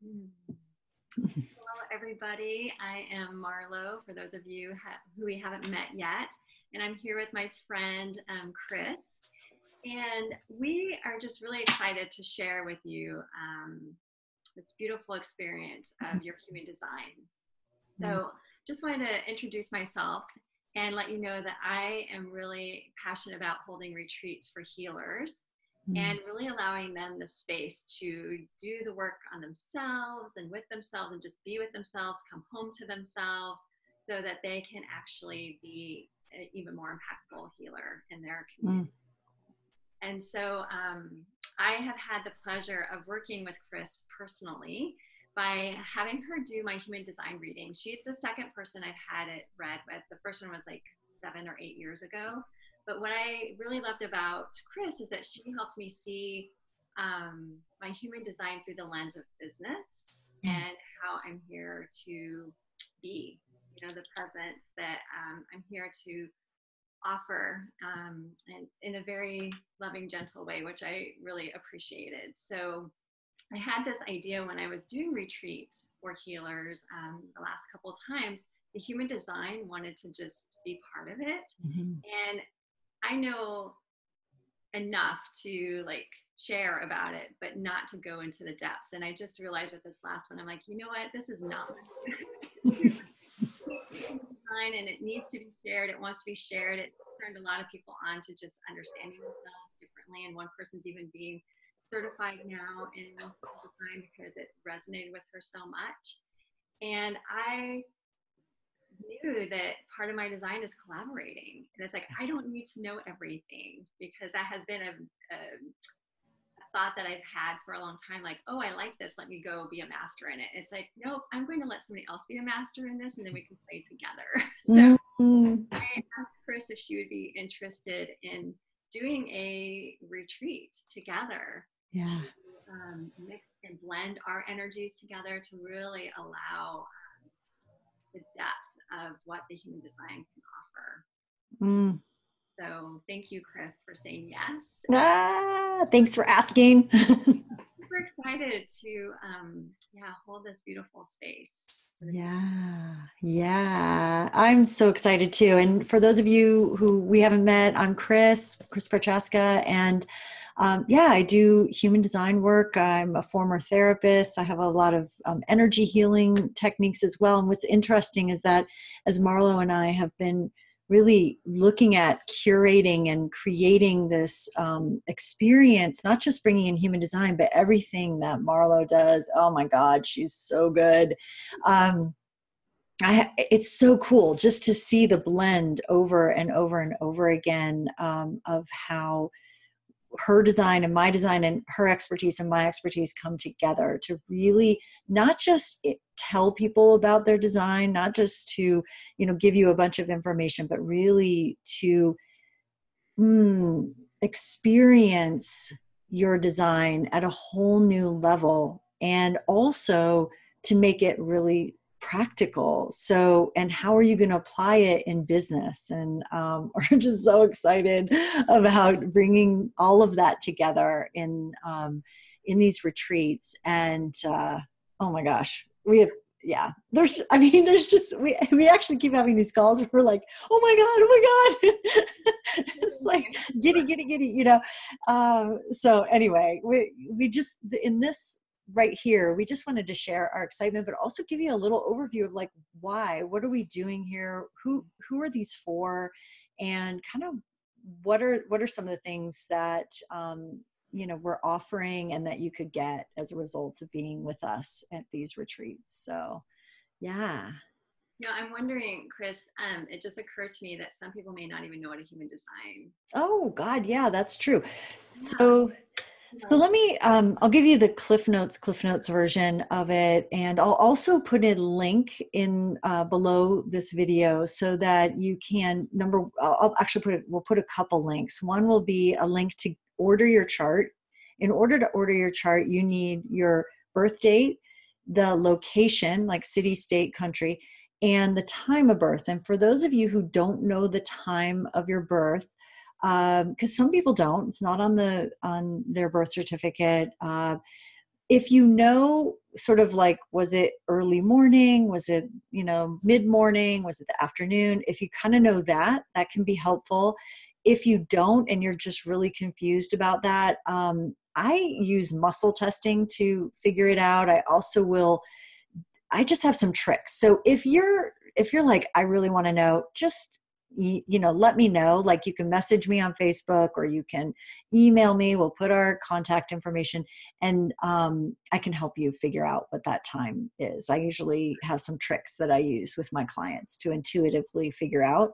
Hello, everybody. I am Marlo, for those of you who we haven't met yet. And I'm here with my friend, Kris. And we are just really excited to share with you this beautiful experience of your human design. So just wanted to introduce myself and let you know that I am really passionate about holding retreats for healers and really allowing them the space to do the work on themselves and with themselves and just be with themselves, come home to themselves so that they can actually be an even more impactful healer in their community. And so I have had the pleasure of working with Kris personally by having her do my human design reading. She's the second person I've had it read with. The first one was like 7 or 8 years ago. But what I really loved about Kris is that she helped me see my human design through the lens of business and how I'm here to be, the presence that I'm here to offer and in a very loving, gentle way, which I really appreciated. So I had this idea when I was doing retreats for healers the last couple of times. The human design wanted to just be part of it. And I know enough to share about it, but not to go into the depths. And I just realized with this last one, I'm like, you know what, this is not design, and it needs to be shared. It wants to be shared. It turned a lot of people on to just understanding themselves differently. And one person's even being certified now in design because it resonated with her so much. And I knew that part of my design is collaborating. And it's like, I don't need to know everything, because that has been a thought that I've had for a long time. Like, oh, I like this. Let me go be a master in it. It's like, no, I'm going to let somebody else be a master in this, and then we can play together. So I asked Kris if she would be interested in doing a retreat together to mix and blend our energies together to really allow the depth of what the human design can offer. So thank you, Kris, for saying yes. Thanks for asking. I'm super excited to hold this beautiful space. Yeah. I'm so excited too. And for those of you who we haven't met, I'm Kris Prochaska, and I do human design work. I'm a former therapist. I have a lot of energy healing techniques as well. And what's interesting is that as Marlo and I have been really looking at curating and creating this experience, not just bringing in human design, but everything that Marlo does. Oh my God, she's so good. It's so cool just to see the blend over and over and over again of how her design and my design and her expertise and my expertise come together to really not just tell people about their design, not just to, give you a bunch of information, but really to experience your design at a whole new level, and also to make it really practical. So, and how are you going to apply it in business? And we're just so excited about bringing all of that together in these retreats. And oh my gosh, we actually keep having these calls where we're like, oh my God. It's like giddy, so anyway, we just, in this right here, we just wanted to share our excitement, but also give you a little overview of what are we doing here? Who are these for? And kind of what are some of the things that, we're offering and that you could get as a result of being with us at these retreats. So, yeah. I'm wondering, Kris, it just occurred to me that some people may not even know what a human design. Oh God. Yeah, that's true. So let me, I'll give you the Cliff Notes version of it. And I'll also put a link in below this video so that you can we'll put a couple links. One will be a link to order your chart. In order to order your chart, you need your birth date, the location, like city, state, country, and the time of birth. And for those of you who don't know the time of your birth, because some people don't, it's not on their birth certificate. if you know sort of like, was it early morning? Was it, mid morning? Was it the afternoon? If you kind of know that, that can be helpful. If you don't, and you're just really confused about that, I use muscle testing to figure it out. I just have some tricks. So if you're like, I really want to know, just, let me know. Like, you can message me on Facebook, or you can email me. We'll put our contact information, and I can help you figure out what that time is. I usually have some tricks that I use with my clients to intuitively figure out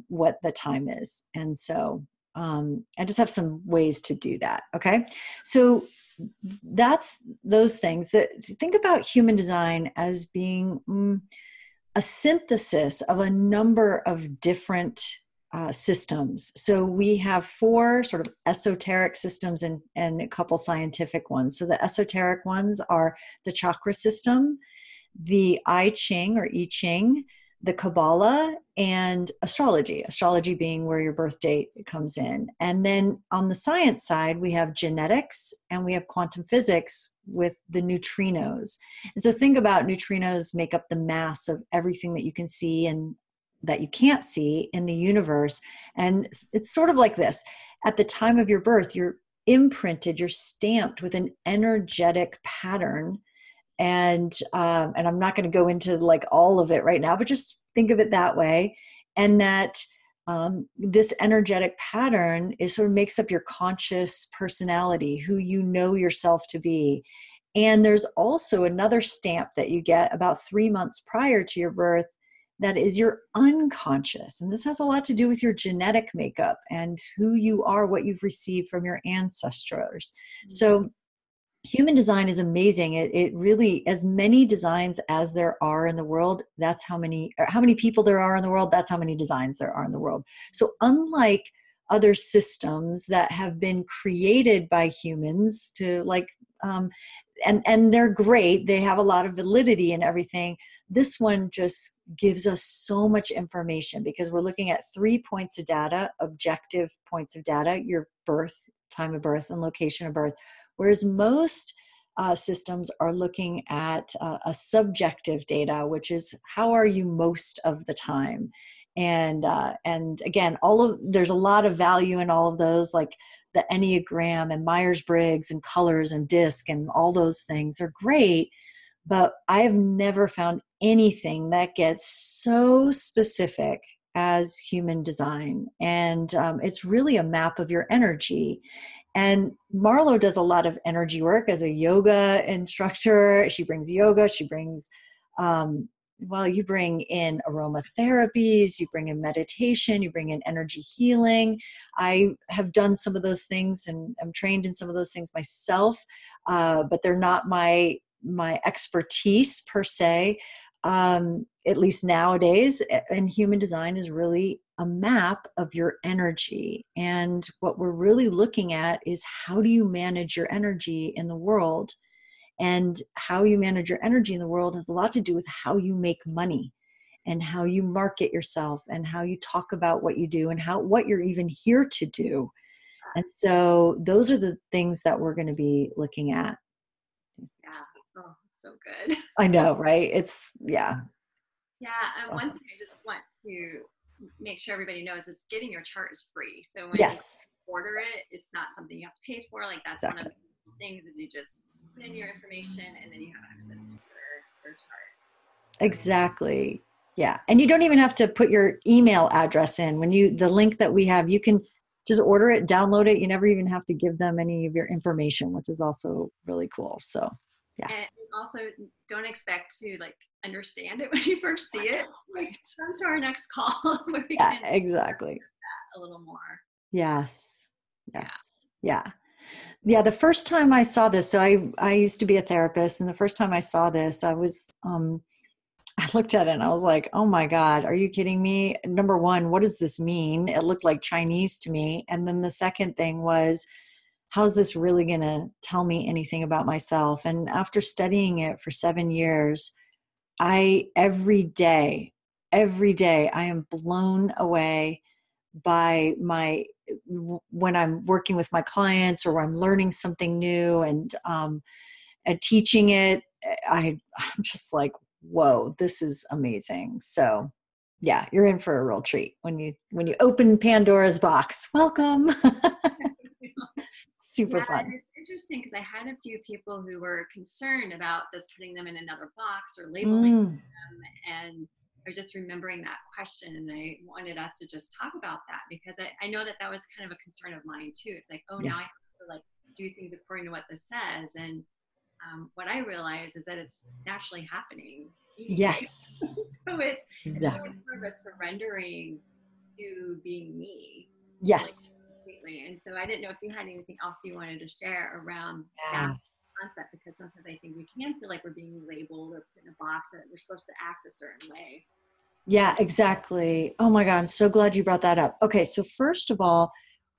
what the time is. And so I just have some ways to do that. Okay. So that's those things. That think about human design as being a synthesis of a number of different systems. So we have 4 sort of esoteric systems and a couple scientific ones. So the esoteric ones are the chakra system, the I Ching or I Ching, the Kabbalah, and astrology. Astrology being where your birth date comes in. And then on the science side, we have genetics and we have quantum physics with the neutrinos. And so think about neutrinos make up the mass of everything that you can see and that you can't see in the universe. And it's sort of like this. At the time of your birth, you're imprinted, you're stamped with an energetic pattern. And I'm not going to go into like all of it right now, but just think of it that way. And that this energetic pattern is sort of makes up your conscious personality, who you know yourself to be. And there's also another stamp that you get about 3 months prior to your birth that is your unconscious. And this has a lot to do with your genetic makeup and who you are, what you've received from your ancestors. Mm-hmm. So human design is amazing. It really, as many designs as there are in the world, that's how many people there are in the world, that's how many designs there are in the world. So unlike other systems that have been created by humans to like, and they're great, they have a lot of validity and everything, this one just gives us so much information because we're looking at 3 points of data, objective points of data, your birth, time of birth, and location of birth. Whereas most systems are looking at a subjective data, which is how are you most of the time? And again, there's a lot of value in all of those, like the Enneagram and Myers-Briggs and colors and DISC and all those things are great. But I have never found anything that gets so specific as human design. And it's really a map of your energy. And Marlo does a lot of energy work as a yoga instructor. She brings yoga, she brings, you bring in aromatherapies, you bring in meditation, you bring in energy healing. I have done some of those things and I'm trained in some of those things myself, but they're not my expertise per se. At least nowadays, and human design is really a map of your energy. And what we're really looking at is how do you manage your energy in the world? And how you manage your energy in the world has a lot to do with how you make money and how you market yourself and how you talk about what you do and what you're even here to do. And so those are the things that we're going to be looking at. Yeah. Oh, so good. I know, right? Yeah. Yeah. And awesome. One thing I just want to make sure everybody knows is getting your chart is free. So when you order it, it's not something you have to pay for. Like that's exactly. One of the things is you just put in your information and then you have access to your chart. Exactly. Yeah. And you don't even have to put your email address in. The link that we have, you can just order it, download it. You never even have to give them any of your information, which is also really cool. So yeah. And also don't expect to like understand it when you first see it. Like turn to our next call where we can exactly. A little more. Yes. Yeah. The first time I saw this, so I used to be a therapist, and the first time I saw this, I looked at it and I was like, oh my God, are you kidding me? Number one, what does this mean? It looked like Chinese to me. And then the second thing was, how's this really going to tell me anything about myself? And after studying it for 7 years, every day, I am blown away by my when I'm working with my clients or I'm learning something new and teaching it, I'm just like, whoa, this is amazing. So yeah, you're in for a real treat when you open Pandora's box. Welcome. Super fun. It's interesting because I had a few people who were concerned about this putting them in another box or labeling them, and I was just remembering that question, and I wanted us to just talk about that because I know that was kind of a concern of mine too. It's like, oh, now I have to like do things according to what this says, and what I realize is that it's naturally happening anyway. Yes. So it's really more of a surrendering to being me. Yes. Completely. And so I didn't know if you had anything else you wanted to share around that concept, because sometimes I think we can feel like we're being labeled or put in a box that we're supposed to act a certain way. Yeah, exactly. Oh my God, I'm so glad you brought that up. Okay, so first of all,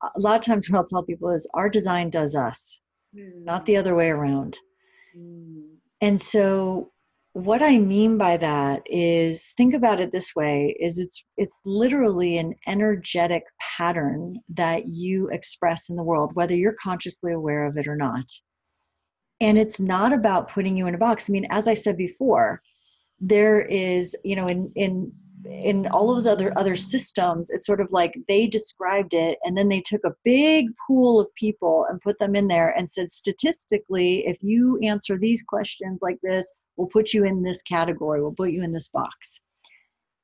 a lot of times what I'll tell people is our design does us, not the other way around. And so what I mean by that is, think about it this way, is it's literally an energetic pattern that you express in the world, whether you're consciously aware of it or not. And it's not about putting you in a box. I mean, as I said before, there is, in all of those other systems, it's sort of like they described it and then they took a big pool of people and put them in there and said, statistically, if you answer these questions like this, we'll put you in this category, we'll put you in this box.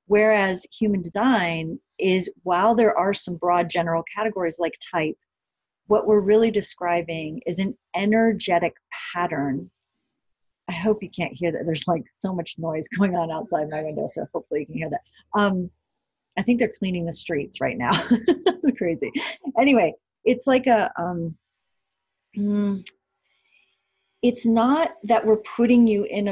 Whereas human design is, while there are some broad general categories like type, what we're really describing is an energetic pattern. I hope you can't hear that. There's like so much noise going on outside my window, so hopefully you can hear that. I think they're cleaning the streets right now. Crazy. Anyway, it's like it's not that we're putting you in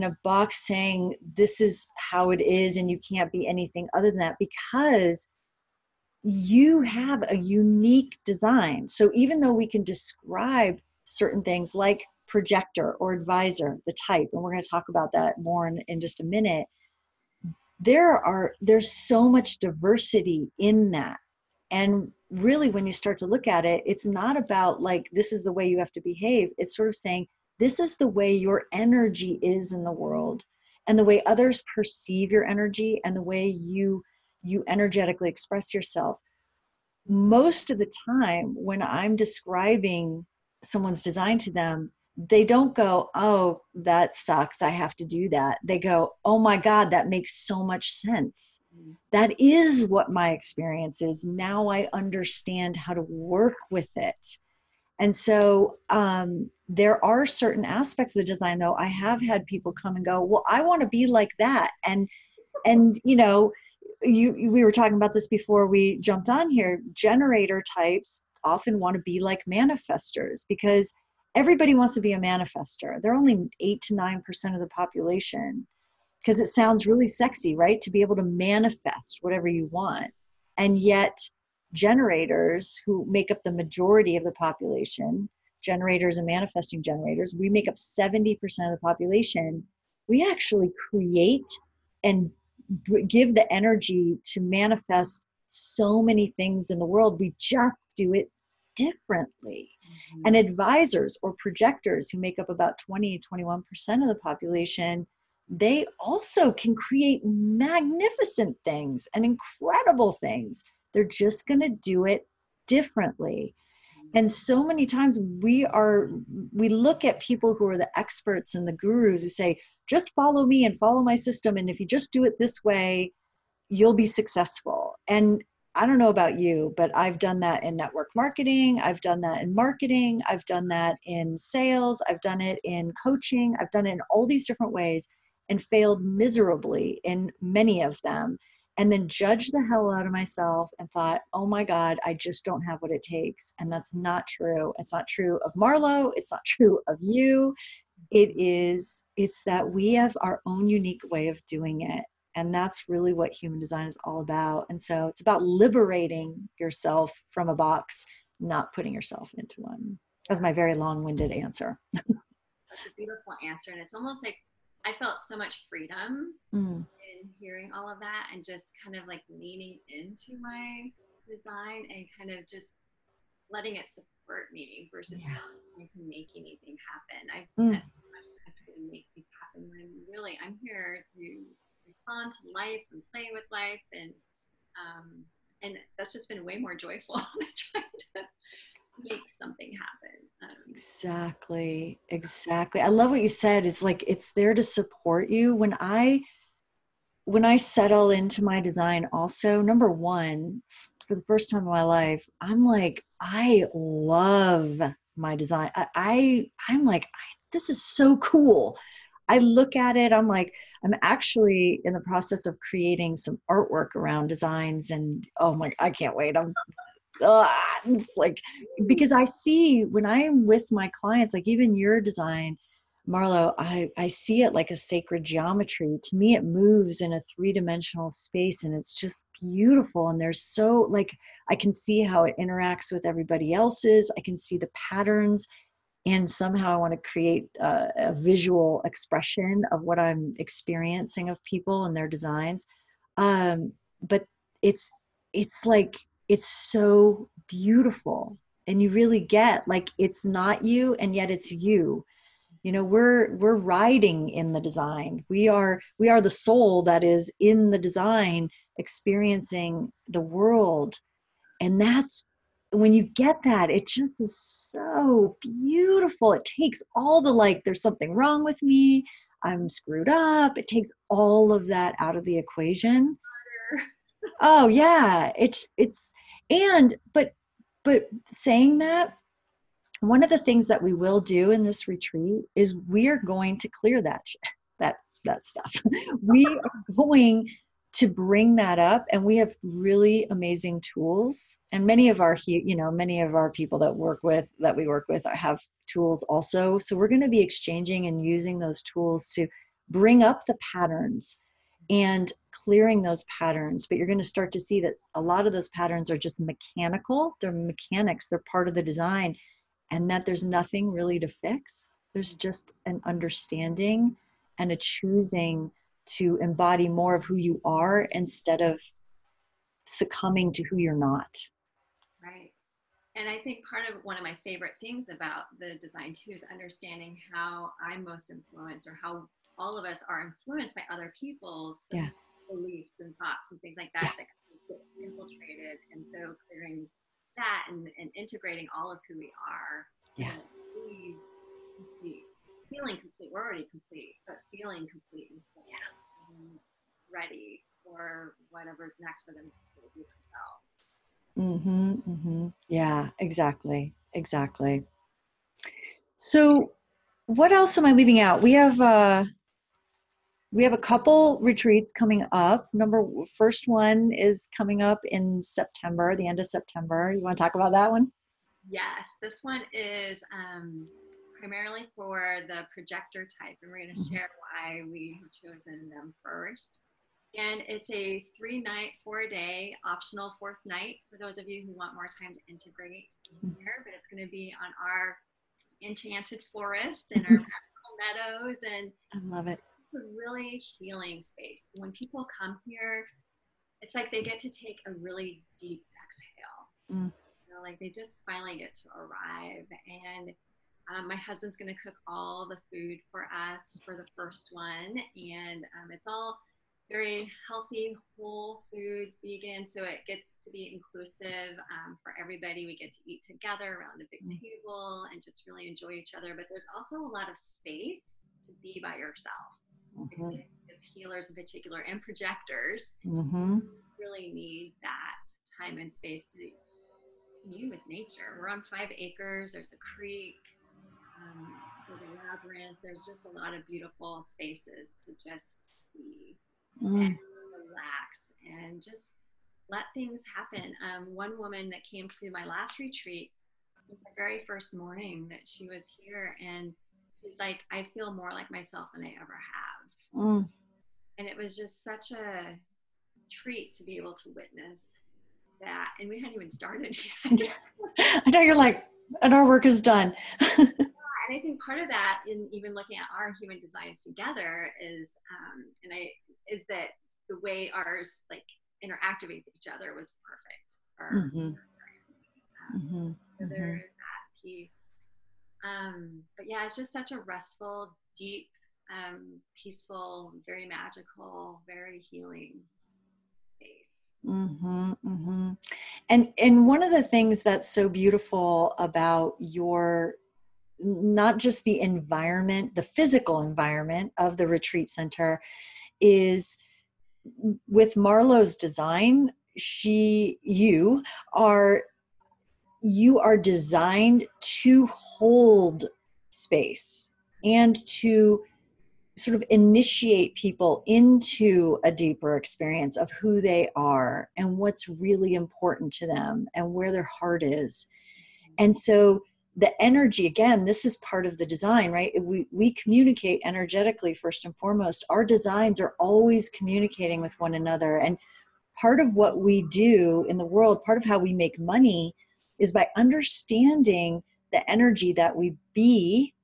a box saying this is how it is and you can't be anything other than that, because you have a unique design. So even though we can describe certain things like projector or advisor, the type, and we're going to talk about that more in just a minute, there's so much diversity in that. And really, when you start to look at it, it's not about like, this is the way you have to behave. It's sort of saying, this is the way your energy is in the world, and the way others perceive your energy, and the way you energetically express yourself. Most of the time when I'm describing someone's design to them, they don't go, oh, that sucks, I have to do that. They go, oh my God, that makes so much sense. That is what my experience is. Now I understand how to work with it. And so there are certain aspects of the design, though, I have had people come and go, well, I want to be like that. And we were talking about this before we jumped on here. Generator types often want to be like manifestors, because everybody wants to be a manifester. They're only 8 to 9% of the population, because it sounds really sexy, right? To be able to manifest whatever you want. And yet generators, who make up the majority of the population, generators and manifesting generators, we make up 70% of the population. We actually create and give the energy to manifest so many things in the world. We just do it differently. And advisors or projectors, who make up about 20 to 21% of the population, they also can create magnificent things and incredible things. They're just going to do it differently. And so many times we look at people who are the experts and the gurus who say, just follow me and follow my system, and if you just do it this way, you'll be successful. And I don't know about you, but I've done that in network marketing. I've done that in marketing. I've done that in sales. I've done it in coaching. I've done it in all these different ways and failed miserably in many of them. And then judged the hell out of myself and thought, oh my God, I just don't have what it takes. And that's not true. It's not true of Marlo. It's not true of you. It's that we have our own unique way of doing it. And that's really what human design is all about. And so it's about liberating yourself from a box, not putting yourself into one. That's my very long-winded answer. Such a beautiful answer. And it's almost like I felt so much freedom in hearing all of that, and just kind of like leaning into my design and kind of just letting it support me versus Yeah. trying to make anything happen. I've Mm. spent so much time trying to make things happen when really I'm here to respond to life and play with life, and that's just been way more joyful than trying to make something happen. Exactly. Exactly. I love what you said. It's like it's there to support you. When I settle into my design also, number one, for the first time in my life, I'm like, I love my design. I'm like, this is so cool. I look at it, I'm like, I'm actually in the process of creating some artwork around designs, and oh my, I can't wait. It's like, because I see when I'm with my clients, like even your design, Marlo, I see it like a sacred geometry. To me, it moves in a three-dimensional space, and it's just beautiful. And there's so, like, I can see how it interacts with everybody else's. I can see the patterns, and somehow I want to create a visual expression of what I'm experiencing of people and their designs. But it's like it's so beautiful, and you really get like it's not you, and yet it's you. You know, we're riding in the design. We are the soul that is in the design, experiencing the world. And that's when you get that, it just is so beautiful. It takes all the like, there's something wrong with me, I'm screwed up. It takes all of that out of the equation. Oh yeah, it's and but saying that, one of the things that we will do in this retreat is we are going to clear that that stuff. We are going to bring that up, and we have really amazing tools. And many of our, you know, many of our people that we work with have tools also. So we're going to be exchanging and using those tools to bring up the patterns and clearing those patterns. But you're going to start to see that a lot of those patterns are just mechanical. They're mechanics. They're part of the design, and that there's nothing really to fix. There's just an understanding and a choosing to embody more of who you are instead of succumbing to who you're not. Right. And I think part of one of my favorite things about the design too is understanding how I'm most influenced, or how all of us are influenced by other people's Yeah. beliefs and thoughts and things like Yeah. that get infiltrated. And so clearing that and integrating all of who we are, Yeah. and be complete, feeling complete. We're already complete, but feeling complete and full and ready for whatever's next for them to be themselves. Mm-hmm, mm-hmm. Yeah, exactly. Exactly. So what else am I leaving out? We have a couple retreats coming up. First one is coming up in September, the end of September. You want to talk about that one? Yes, this one is primarily for the projector type, and we're going to Mhm. share why we have chosen them first. And it's a 3-night, 4-day optional fourth night for those of you who want more time to integrate here. But it's going to be on our enchanted forest and our magical meadows, and I love it. it's a really healing space. When people come here, it's like they get to take a really deep exhale. Mm. You know, like they just finally get to arrive. And my husband's going to cook all the food for us for the first one. And it's all very healthy, whole foods, vegan. So it gets to be inclusive for everybody. We get to eat together around a big table and just really enjoy each other. But there's also a lot of space to be by yourself. Mm-hmm. As healers in particular, and projectors, Mm-hmm. really need that time and space to commune with nature. We're on 5 acres. There's a creek. There's a labyrinth. There's just a lot of beautiful spaces to just be and Mm. relax and just let things happen. One woman that came to my last retreat, it was the very first morning that she was here, and she's like, I feel more like myself than I ever have. Mm. And it was just such a treat to be able to witness that. And we hadn't even started yet. I know you're like, and our work is done. And I think part of that, in even looking at our human designs together, is is that the way ours like interacted with each other was perfect. our Mm-hmm. Mm-hmm. so there Mm-hmm. is that piece. But yeah, it's just such a restful, deep, peaceful, very magical, very healing space. Mm-hmm. Mm-hmm. And one of the things that's so beautiful about your, not just the environment, the physical environment of the retreat center, is with Marlo's design, you are designed to hold space and to sort of initiate people into a deeper experience of who they are and what's really important to them and where their heart is. And so the energy, again, this is part of the design, right? We communicate energetically first and foremost. Our designs are always communicating with one another. And part of what we do in the world, part of how we make money, is by understanding the energy that we be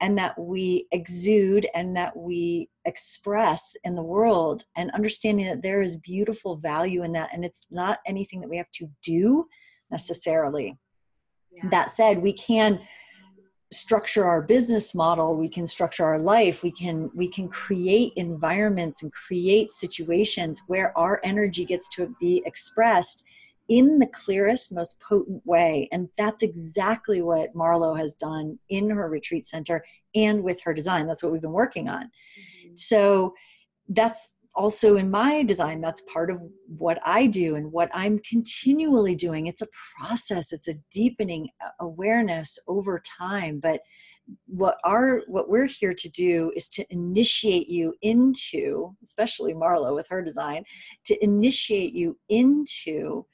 and that we exude and that we express in the world, and understanding that there is beautiful value in that. And it's not anything that we have to do necessarily. Yeah. That said, we can structure our business model, we can structure our life, we can create environments and create situations where our energy gets to be expressed in the clearest, most potent way. And that's exactly what Marlo has done in her retreat center and with her design. That's what we've been working on. Mm-hmm. So that's also in my design. That's part of what I do and what I'm continually doing. It's a process. It's a deepening awareness over time. But what we're here to do is to initiate you into, especially Marlo with her design, to initiate you into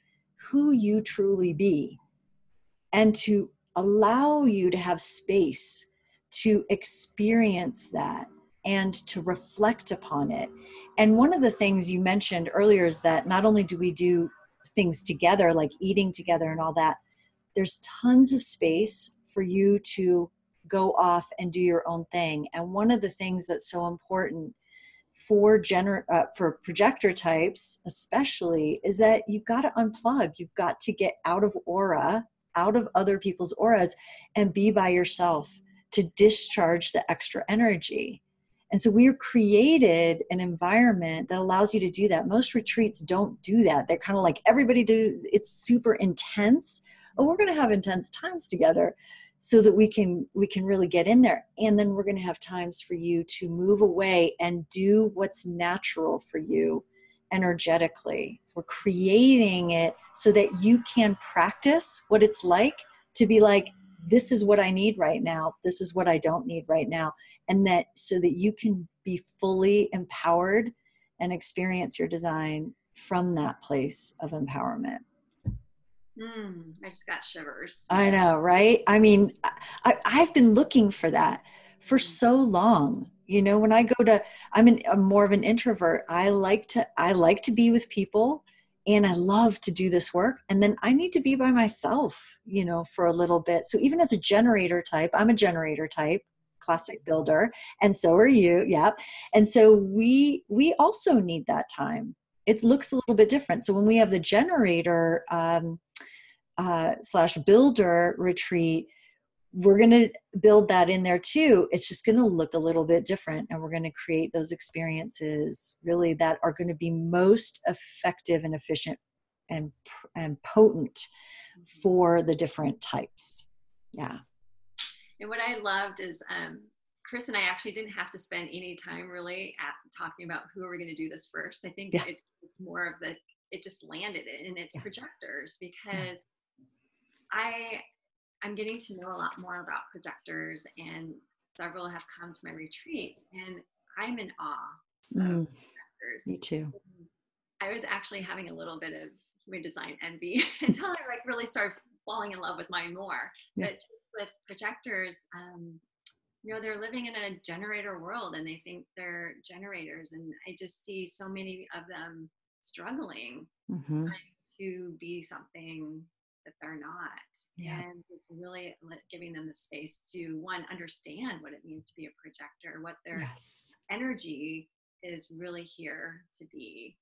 who you truly be, and to allow you to have space to experience that and to reflect upon it. And one of the things you mentioned earlier is that not only do we do things together, like eating together and all that, there's tons of space for you to go off and do your own thing. And one of the things that's so important for for projector types especially, is that you've got to unplug. You've got to get out of out of other people's auras, and be by yourself to discharge the extra energy. And so we've created an environment that allows you to do that. Most retreats don't do that. They're kind of like, everybody it's super intense. Oh, we're going to have intense times together so that we can really get in there. And then we're going to have times for you to move away and do what's natural for you energetically. So we're creating it so that you can practice what it's like to be like, this is what I need right now. This is what I don't need right now. And that so that you can be fully empowered and experience your design from that place of empowerment. I just got shivers. I know, right? I mean, I've been looking for that for so long. You know, when I go to, I'm more of an introvert. I like to be with people, and I love to do this work. And then I need to be by myself, you know, for a little bit. So even as a generator type, I'm a generator type, classic builder, and so are you. Yep. And so we also need that time. It looks a little bit different. So when we have the generator, slash builder retreat, we're going to build that in there too. It's just going to look a little bit different, and we're going to create those experiences really that are going to be most effective and efficient and potent for the different types. Yeah. And what I loved is Kris and I actually didn't have to spend any time really talking about who are we going to do this first. I think it was more of it just landed in its projectors, because I'm getting to know a lot more about projectors, and several have come to my retreats, and I'm in awe of projectors. Me too. I was actually having a little bit of human design envy until I really started falling in love with mine more. Yeah. But with projectors, they're living in a generator world, and they think they're generators, and I just see so many of them struggling trying to be something that they're not. Yeah. And it's really giving them the space to, one, understand what it means to be a projector, what their energy is really here to be.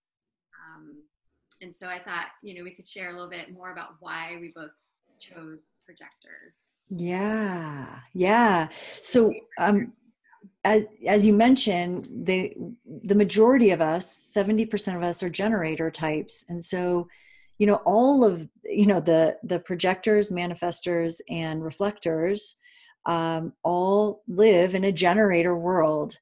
And so I thought, we could share a little bit more about why we both chose projectors. Yeah. Yeah. So, as you mentioned, the majority of us, 70% of us, are generator types. And so, all of, the projectors, manifestors, and reflectors, all live in a generator world.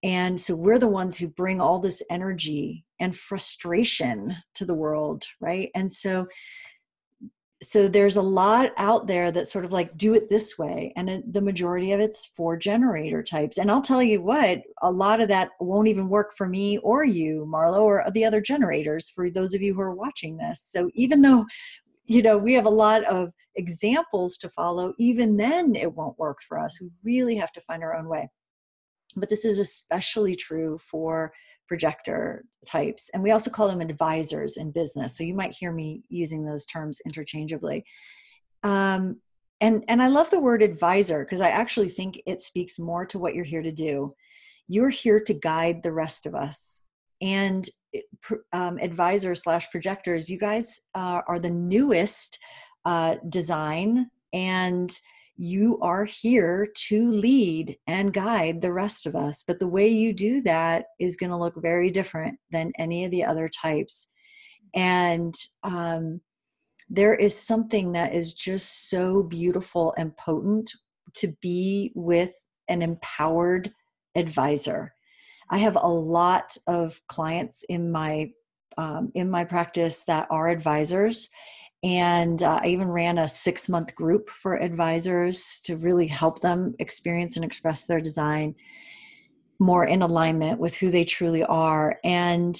And so we're the ones who bring all this energy and frustration to the world, right? And so there's a lot out there that sort of like do it this way, and the majority of it's for generator types. And I'll tell you what, a lot of that won't even work for me or you, Marlo, or the other generators, for those of you who are watching this. So even though we have a lot of examples to follow, even then it won't work for us. We really have to find our own way. But this is especially true for projector types. And we also call them advisors in business. So you might hear me using those terms interchangeably. And I love the word advisor because I actually think it speaks more to what you're here to do. You're here to guide the rest of us. And advisors / projectors, you guys are the newest design, and you are here to lead and guide the rest of us. But the way you do that is going to look very different than any of the other types. And there is something that is just so beautiful and potent to be with an empowered advisor. I have a lot of clients in my practice that are advisors. And I even ran a 6-month group for advisors to really help them experience and express their design more in alignment with who they truly are. And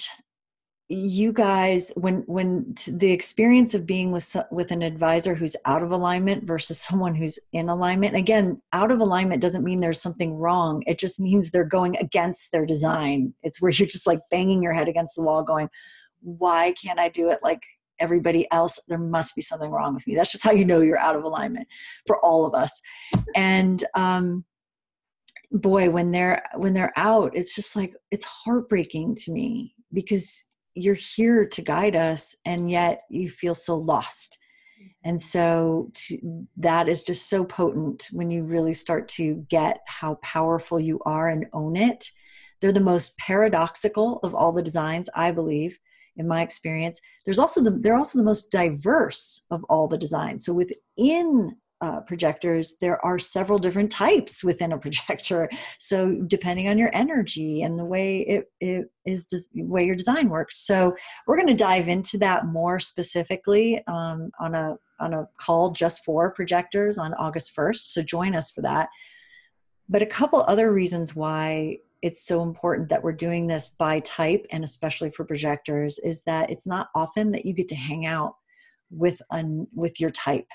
you guys, when the experience of being with an advisor who's out of alignment versus someone who's in alignment, again, out of alignment doesn't mean there's something wrong. It just means they're going against their design. It's where you're just like banging your head against the wall going, why can't I do it like everybody else? There must be something wrong with me. That's just how you know you're out of alignment for all of us. And boy, when they're out, it's just like, it's heartbreaking to me because you're here to guide us and yet you feel so lost. And so that is just so potent when you really start to get how powerful you are and own it. They're the most paradoxical of all the designs, I believe, in my experience. They're also the most diverse of all the designs. So within projectors, there are several different types within a projector. So depending on your energy and the way the way your design works. So we're going to dive into that more specifically on a call just for projectors on August 1st. So join us for that. But a couple other reasons why it's so important that we're doing this by type, and especially for projectors, is that it's not often that you get to hang out with your type.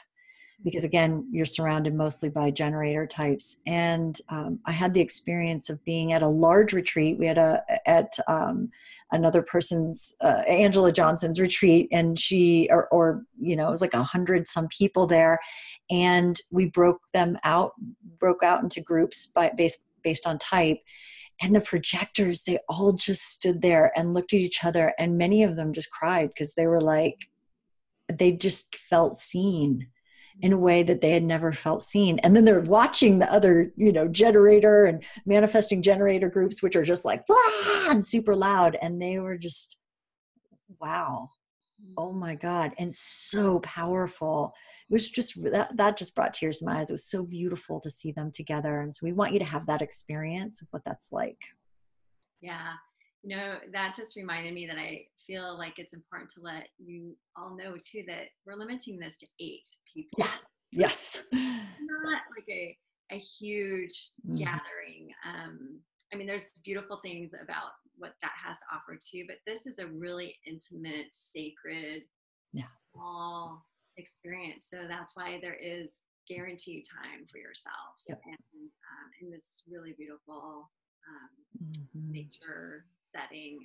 Because again, you're surrounded mostly by generator types. And I had the experience of being at a large retreat. We had at another person's, Angela Johnson's retreat, and it was like 100 some people there. And we broke out into groups based on type. And the projectors, they all just stood there and looked at each other. And many of them just cried because they were like, they just felt seen in a way that they had never felt seen. And then they're watching the other, generator and manifesting generator groups, which are just like, blah, and super loud. And they were just, wow, oh my God. And so powerful. It was just, that just brought tears to my eyes. It was so beautiful to see them together. And so we want you to have that experience of what that's like. Yeah. That just reminded me that I feel like it's important to let you all know too that we're limiting this to 8 people. Yeah. Yes. Not like a huge gathering. There's beautiful things about what that has to offer too, but this is a really intimate, sacred, small experience. So that's why there is guaranteed time for yourself. Yep. And in this really beautiful nature setting.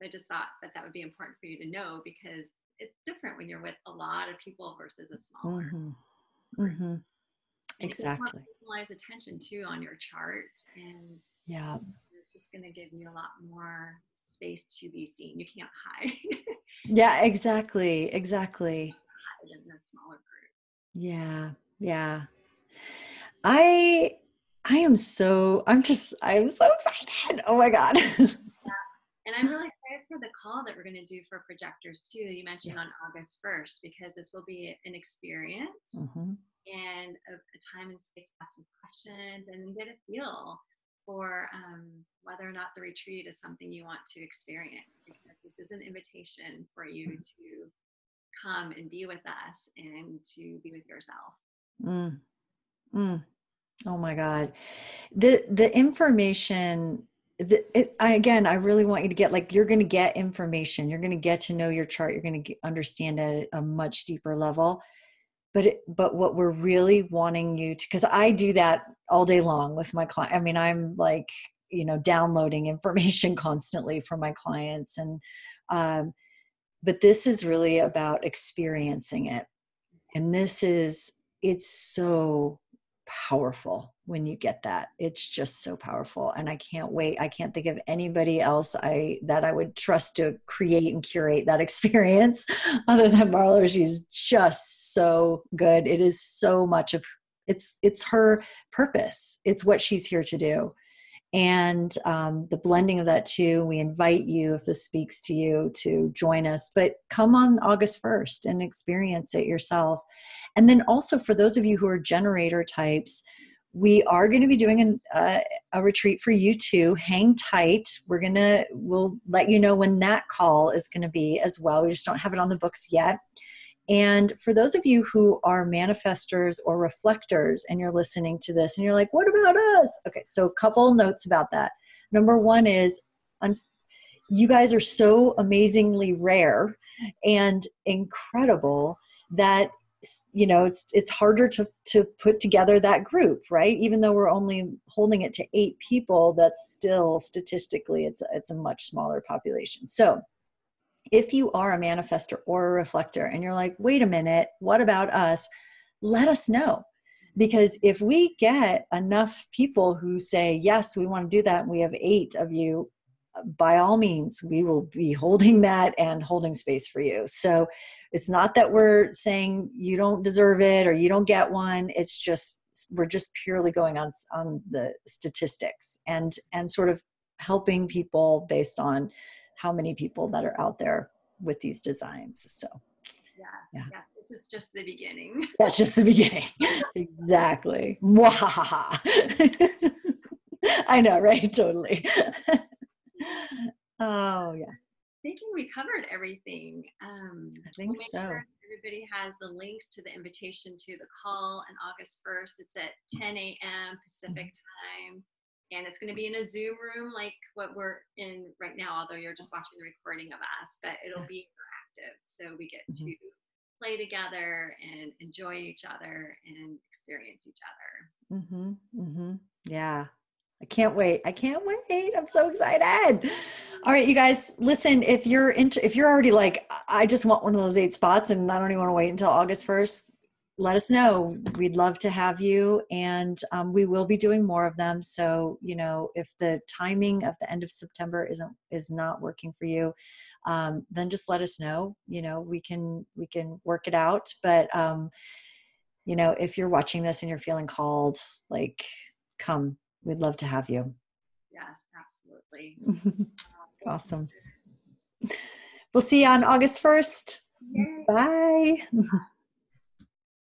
So I just thought that would be important for you to know, because it's different when you're with a lot of people versus a smaller group. And exactly. more personalized attention too on your chart, and yeah, it's just going to give you a lot more space to be seen. You can't hide. Yeah, exactly. Exactly. Hide in a smaller group. Yeah. Yeah. I I'm so excited. Oh my God. And I'm really excited for the call that we're going to do for projectors too. You mentioned Yeah. on August 1st, because this will be an experience Hmm. and a time and space to ask some questions and get a feel for whether or not the retreat is something you want to experience, because this is an invitation for you to come and be with us and to be with yourself. Mm, mm. Oh my God. The information, again, I really want you to get, like, you're going to get information. You're going to get to know your chart. You're going to understand at a much deeper level. But what we're really wanting you to, because I do that all day long with my client. I mean, I'm like, downloading information constantly for my clients. But this is really about experiencing it. And it's so powerful when you get that. It's just so powerful. And I can't wait. I can't think of anybody else that I would trust to create and curate that experience other than Marlo. She's just so good. It is so much of it's her purpose. It's what she's here to do. And the blending of that too, we invite you, if this speaks to you, to join us, but come on August 1st and experience it yourself. And then also, for those of you who are generator types, we are going to be doing a retreat for you too. Hang tight. We'll let you know when that call is going to be as well. We just don't have it on the books yet. And for those of you who are manifestors or reflectors and you're listening to this and you're like, what about us? Okay, so a couple notes about that. Number one is, you guys are so amazingly rare and incredible that it's harder to put together that group, right? Even though we're only holding it to 8 people, that's still statistically it's a much smaller population. So if you are a manifestor or a reflector and you're like, wait a minute, what about us? Let us know. Because if we get enough people who say, yes, we want to do that, and we have 8 of you, by all means, we will be holding that and holding space for you. So it's not that we're saying you don't deserve it or you don't get one. It's just, we're just purely going on the statistics and sort of helping people based on how many people that are out there with these designs. So Yes, yeah, yes, this is just the beginning. that's just the beginning. Exactly. I know, right? Totally. Oh yeah, Thinking we covered everything. I think We'll make so. sure everybody has the links to the invitation to the call on August 1st. It's at 10 a.m. Pacific time. And it's going to be in a Zoom room like what we're in right now, although you're just watching the recording of us, but it'll be interactive. So we get to play together and enjoy each other and experience each other. Mm-hmm. Mm-hmm. Yeah. I can't wait. I can't wait. I'm so excited. All right, you guys, listen, if you're already like, I just want one of those 8 spots and I don't even want to wait until August 1st, let us know. We'd love to have you. And we will be doing more of them. So, if the timing of the end of September is not working for you, then just let us know. We can work it out. But, if you're watching this and you're feeling called, like, come. We'd love to have you. Yes, absolutely. Awesome. We'll see you on August 1st. Yay. Bye.